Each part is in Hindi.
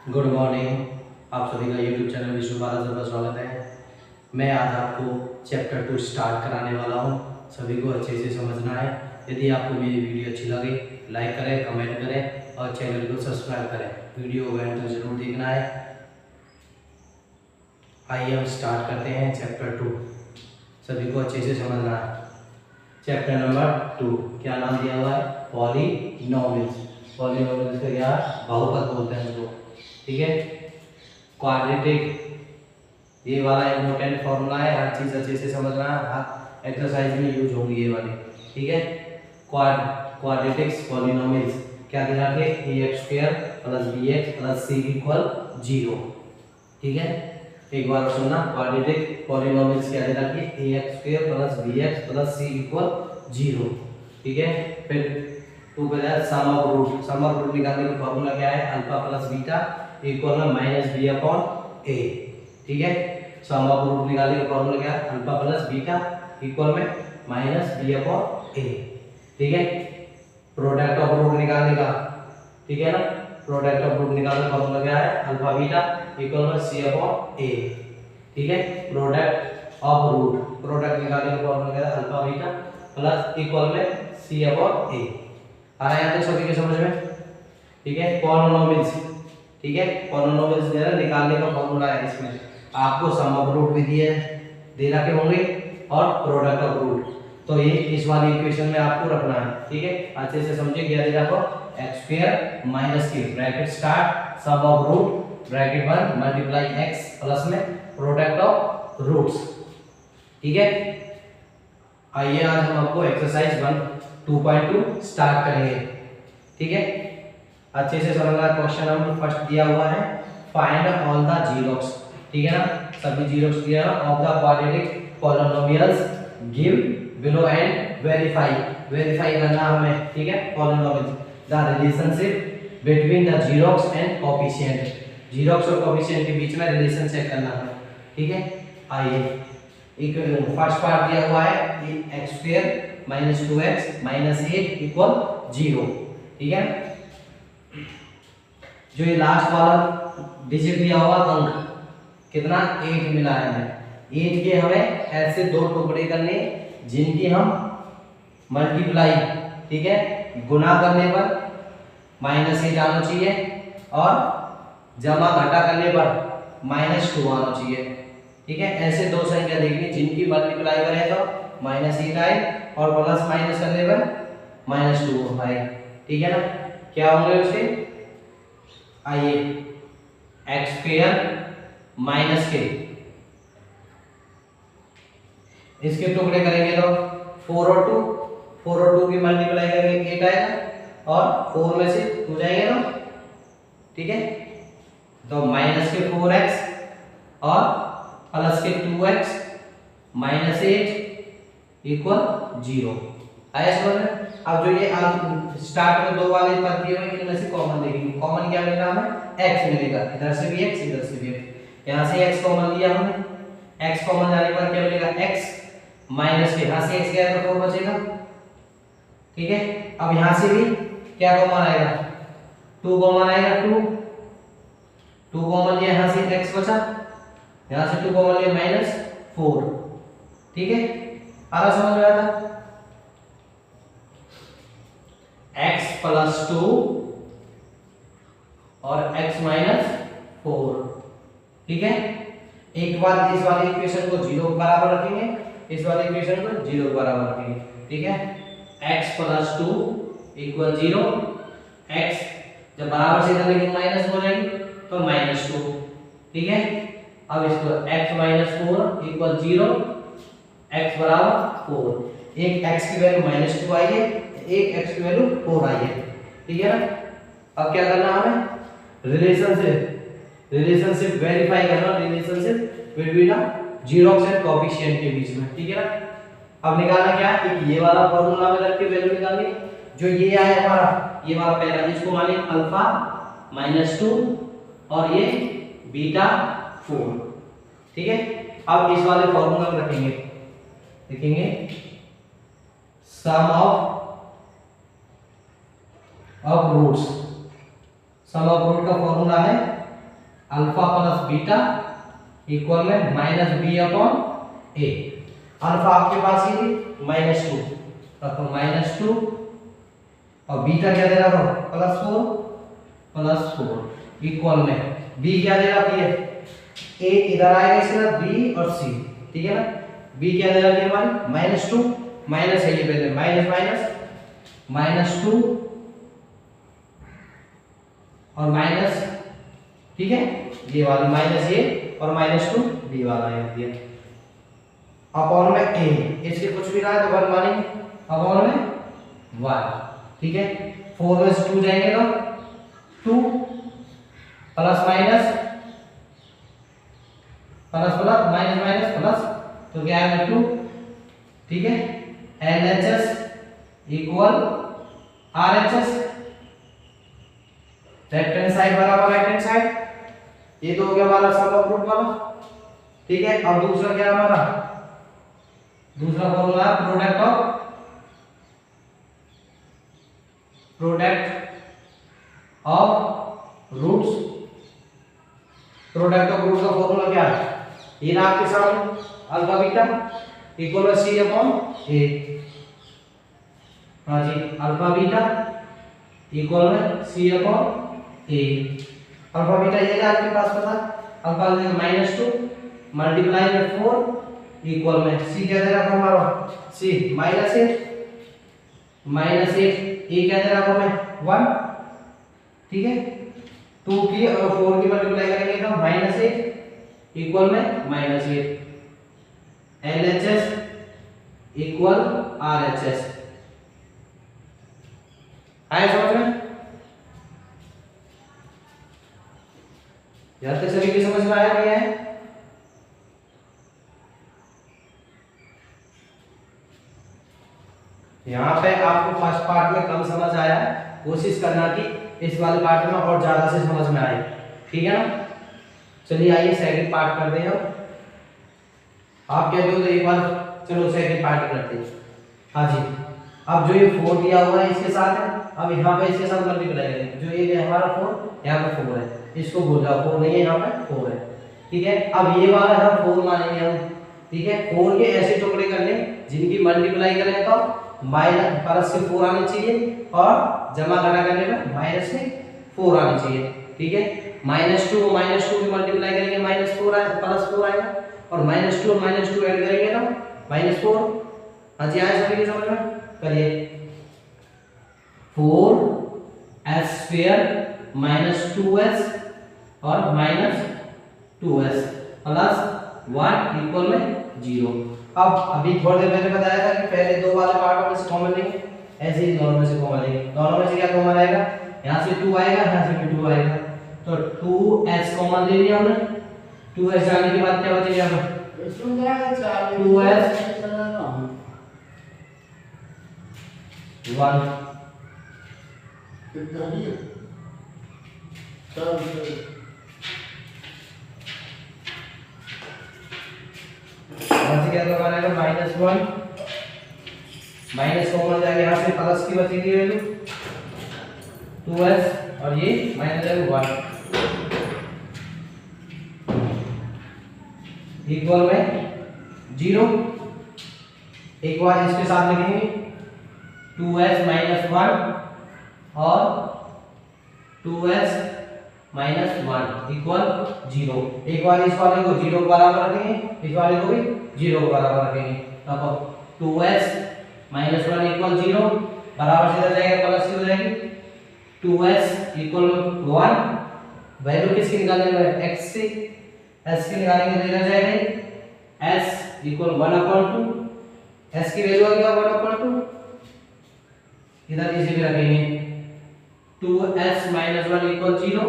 Good morning. आप सभी का यूट्यूब चैनल विष्णु बाला सर का स्वागत है। मैं आज आपको चैप्टर 2 स्टार्ट कराने वाला हूं। सभी को अच्छे से समझना है। यदि आपको मेरी वीडियो अच्छी लगे लाइक करें, कमेंट करें और चैनल को सब्सक्राइब करें। वीडियो को एंड तक जरूर देखना है। आइए हम स्टार्ट करते हैं चैप्टर 2। सभी को अच्छे से समझना है। चैप्टर नंबर 2 क्या नाम दिया हुआ है? पॉलिनोमियल्स। पॉलिनोमियल्स का क्या बहुपद बोलते हैं उसको, ठीक है। क्वाड्रेटिक, ये वाला इम्पोर्टेंट फॉर्मूला है, हर चीज अच्छे से समझना है, हर एक्सरसाइज में यूज होंगी ये वाली, ठीक है। क्वाड्रेटिक्स पॉलिनोमियल्स क्या दे रखे? ax² + bx + c = 0, ठीक है। एक बार सुनना, क्वाड्रेटिक पॉलिनोमियल्स क्या दे रखे? ax² + bx + c = 0, ठीक है। फिर टू पे जाए sum of root. Sum of root निकालने का फॉर्मूला क्या है? अल्फा प्लस बीटा इक्वल में -b/a, ठीक है। सम ऑफ रूट निकालने का फॉर्मूला क्या है? अल्फा प्लस बीटा इक्वल में -b/a, ठीक है। प्रोडक्ट ऑफ रूट निकालने का, ठीक है ना। प्रोडक्ट ऑफ रूट निकालने का फॉर्मूला क्या है? अल्फा बीटा इक्वल में c/a, ठीक है। प्रोडक्ट ऑफ रूट, प्रोडक्ट निकालने का फॉर्मूला क्या है? अल्फा बीटा प्लस इक्वल में c/a। आ रहा है यहाँ तक सभी के समझ में, ठीक है। पॉलिनोमियल्स, ठीक है। पॉलिनोमियल्स दे रहा निकालने का फॉर्मूला है। इसमें आपको सम ऑफ रूट भी दिए दे रखे होंगे और प्रोडक्ट ऑफ रूट, तो ये इस वाली इक्वेशन में आपको रखना है, ठीक है। अच्छे से समझिए। क्या दे रखो? x² - k bracket start sum of root bracket 1 × x plus में प्रोडक्ट ऑफ रूट्स, ठीक है। आइए आज हम आपको एक्सरसाइज 2.2 स्टार्ट करेंगे, ठीक है। अच्छे से समझना। क्वेश्चन नंबर फर्स्ट दिया हुआ है, फाइंड ऑल द जीरोक्स, ठीक है ना। सभी जीरोक्स दिया है of the quadratic polynomials give below and verify. Verify करना हमें, ठीक है। Polynomials the relationship between the xerox and coefficient. Xerox और कोएफिशिएंट के बीच में रिलेशन चेक करना है, ठीक है। आइए एक फर्स्ट पार्ट दिया हुआ है x² - 2x - 8 = 0, ठीक है। जो ये लास्ट वाला डिजिट दिया हुआ अंक कितना? 8 मिला है हमें। 8 के हमें ऐसे दो टुकड़े करने जिनकी हम मल्टीप्लाई, ठीक है, गुना करने पर -8 आना चाहिए और जमा घटा करने पर -2 आना चाहिए, ठीक है। ऐसे दो संख्या देखनी जिनकी मल्टीप्लाई करें तो -8 आए और प्लस माइनस करने पर -2 आए, ठीक है ना। क्या होंगे उसके? आइए x² - k, इसके टुकड़े करेंगे तो 4 और 2, 4 और 2 की मल्टीप्लाई करेंगे 8 आएगा और 4 में से 2 जाएंगे ना, ठीक है। तो -4x और +2x - 8 = 0 आया समझ में। अब जो ये स्टार्ट में दो वाले पद दिए हुए इनमें से कॉमन देखेंगे। कॉमन क्या मिलेगा हमें? x मिलेगा। इधर से भी x, इधर से भी x। यहाँ से x कॉमन लिया हमने, x कॉमन जाने पर क्या मिलेगा? x - के, यहाँ से x गया तो 4 बचेगा, ठीक है। अब यहाँ से भी क्या कॉमन आएगा? 2 कॉमन आएगा, 2 कॉमन लिया, यहाँ से x बचा, यहाँ से 2 कॉमन लिया -4, ठीक है। आ रहा समझ में आता? x + 2 और x - 4, ठीक है। एक बार इस वाली इक्वेशन को 0 के बराबर रखेंगे, इस वाली इक्वेशन को 0 के बराबर रखेंगे, ठीक है। x + 2 = 0, x जब बराबर से इधर लेके माइनस हो जाएगी तो -2, ठीक है। अब इसको x - 4 = 0, x = 4। एक x की वैल्यू -2 आई है, एक x की वैल्यू 4 आई है, ठीक है ना। अब क्या करना हमें? रिलेशनशिप वेरीफाई करना, relationship between xerox and coefficient के बीच में, ठीक है ना। अब निकालना क्या है? ये वाला फॉर्मूला में रख के वैल्यू निकालनी। जो ये आया हमारा, ये वाला पहला, इसको मानिए अल्फा -2 और ये बीटा 4, ठीक है। अब इस वाले फॉर्मूला में रखेंगे, लिखेंगे sum of roots. Sum of root का फॉर्मूला है अल्फा प्लस बीटा इक्वल में minus b upon a. Alpha आपके पास ही -2 तो -2 और बीटा क्या दे रहा था +4 इक्वल में बी क्या दे रहा है ए इधर आएगा इसके साथ बी और सी, ठीक है ना। बी क्या दे रहा है हमारी -2 माइनस है ये पहले माइनस माइनस -2 और माइनस, ठीक है ये वाला माइनस ये और -2 बी वाला है दिया अपॉन में ए, इसके कुछ भी रहा है तो 1 मानेंगे अपॉन में 1, ठीक है। 4 में से 2 जाएंगे तो 2 plus minus plus plus minus minus plus तो क्या आएगा 2, ठीक है। LHS equal RHS, left hand side बराबर राइट हैंड साइड, ये तो हो गया हमारा सम ऑफ रूट वाला, ठीक है। अब दूसरा क्या हमारा दूसरा formula product of roots. Product of root का फॉर्मूला क्या है, ये ना आपके सामने alpha beta equal to c upon a. हाँ जी अल्फा बीटा इक्वल में c upon a. Alpha beta ये है आपके पास पता, अल्फा -2 मल्टीप्लाई में 4 इक्वल में सी क्या दे रहा था हमारा सी -8 ए क्या दे रहा था हमें 1, ठीक है। 2 की और 4 की मल्टीप्लाई करेंगे तो -8 इक्वल में -8। LHS इक्वल RHS आए समझ में? यार तक सभी की समझ में आया नहीं है? यहाँ पे आपको फर्स्ट पार्ट में कम समझ आया है, कोशिश करना कि इस वाले पार्ट में और ज्यादा से समझ में आए, ठीक है ना। चलिए आइए सेकंड पार्ट करते हैं हम। आप कहते हो तो एक बार चलो सेकंड पार्ट करते हैं। हाँ जी अब जो ये 4 दिया हुआ है इसके साथ है, अब यहाँ पे इसके साथ मल्टीप्लाई करेंगे, जो ये हमारा 4 यहाँ पे 4 है, इसको भूल जाओ 4 नहीं है यहाँ पे 4 है, ठीक है। अब ये वाला हम 4 मानेंगे हम, ठीक है। 4 के ऐसे टुकड़े कर लें जिनकी मल्टीप्लाई करें तो माइनस प्लस से 4 आने चाहिए और जमा घटा करने में माइनस से 4 आने चाहिए, ठीक है। -2 की मल्टीप्लाई करेंगे -4 आए +4 आएगा और -2 और -2 ऐड करेंगे तो -4। हाँ जी आए सभी के समझ में? करिए 4s² -2s और -2s प्लस 1 इक्वल में 0। अब अभी थोड़ी देर पहले बताया था कि पहले दो वाले पार्टों में से कॉमन लेंगे, ऐसे ही दोनों में से कॉमन लेंगे। दोनों में से क्या कॉमन आएगा, यहाँ से 2 आएगा यहाँ से भी 2 आएगा, तो 2s कॉमन ले लिया हमने। 2s जाने के बाद क्या बचेगा हमें 2s 1 यहाँ से क्या तो बनेगा -1 माइनस कॉमन जाएगा, यहाँ से प्लस की बचेगी वैल्यू 2s और ये -1 इक्वल में 0। एक बार इसके साथ लिखेंगे 2s -1 और 2s -1 इक्वल 0। एक बार इस वाले को 0 के बराबर रखेंगे, इस वाले को भी 0 के बराबर रखेंगे, तब 2s -1 इक्वल 0 बराबर से इधर जाएगा प्लस की हो जाएगी 2s इक्वल 1। वैल्यू किसकी निकालने में x से s की निकालेंगे तो इधर जाएगा s इक्वल 1/2। s की वैल्यू आ गया 1/2, इधर इसे भी रखेंगे 2s -1 इक्वल 0,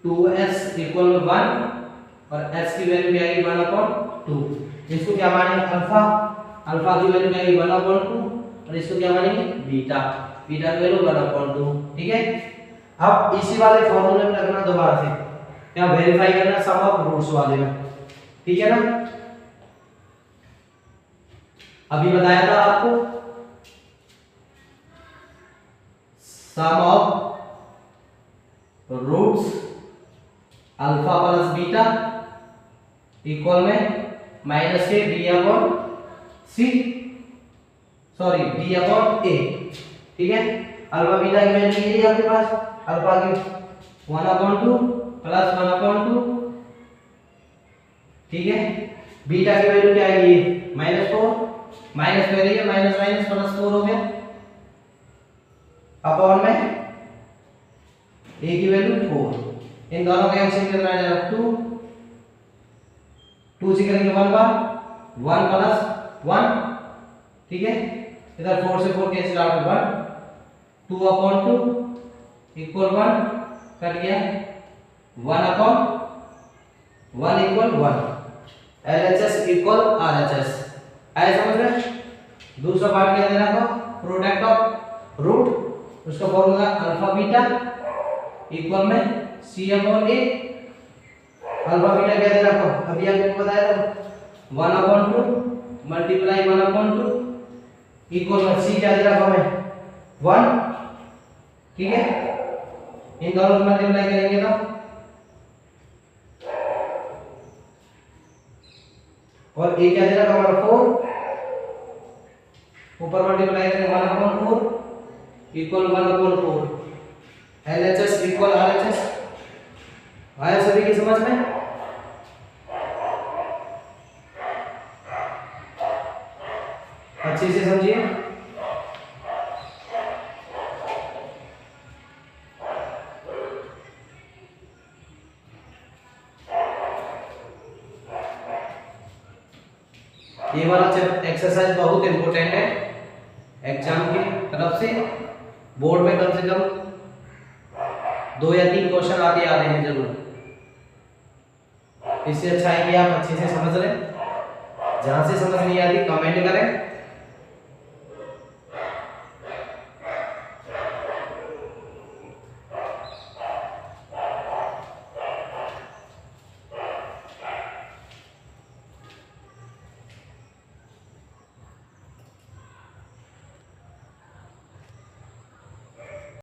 2s इक्वल 1 और s की वैल्यू क्या आएगी 1/2। इसको क्या मानेंगे अल्फा, अल्फा की वैल्यू क्या आएगी 1/2 और इसको क्या मानेंगे बीटा, बीटा की वैल्यू 1/2, ठीक है। अब इसी वाले फॉर्मूले में रखना दोबारा से, क्या वेरीफाई करना सम ऑफ रूट्स वाले में, ठीक है ना। अभी बताया था आपको sum of roots alpha plus beta equal में माइनस के b upon c, sorry b upon a. ठीक है, अल्फा बीटा की वैल्यू यही है आपके पास, अल्फा की 1/2 प्लस 1/2। ठीक है, बीटा की वैल्यू क्या है, ये -4, माइनस में रही है, माइनस माइनस प्लस 4 हो गया, अपॉन में ए की वैल्यू 4। इन दोनों का एलसीएम कितना आ जाएगा 2, 2 से करेंगे 1 बार, 1 प्लस 1। ठीक है, इधर 4 से 4 कैंसिल आउट, 1, 2/2 इक्वल 1 कट गया, 1/1 इक्वल 1। LHS इक्वल RHS, आया समझ में। दूसरा पार्ट क्या देना आपको, प्रोडक्ट ऑफ रूट, उसका फॉर्मूला अल्फा बीटा इक्वल में C/A। अल्फा बीटा क्या देना आपको, अभी आपको बताया था 1/2 मल्टीप्लाई 1/2 इक्वल में C क्या देना हमें 1। ठीक है, इन दोनों को मल्टीप्लाई करेंगे तो, और a क्या देना हमारा 4, ऊपर मल्टीप्लाई करेंगे 1/4 इक्वल 1/4। LHS इक्वल RHS, आया सभी की समझ में। अच्छे से समझिए। ये वाला एक्सरसाइज बहुत इंपॉर्टेंट है एग्जाम की तरफ से, बोर्ड में कम से कम 2 या 3 क्वेश्चन आते हैं जरूर। इससे अच्छा है कि आप अच्छे से समझ लें, जहां से समझ नहीं आती कमेंट करें,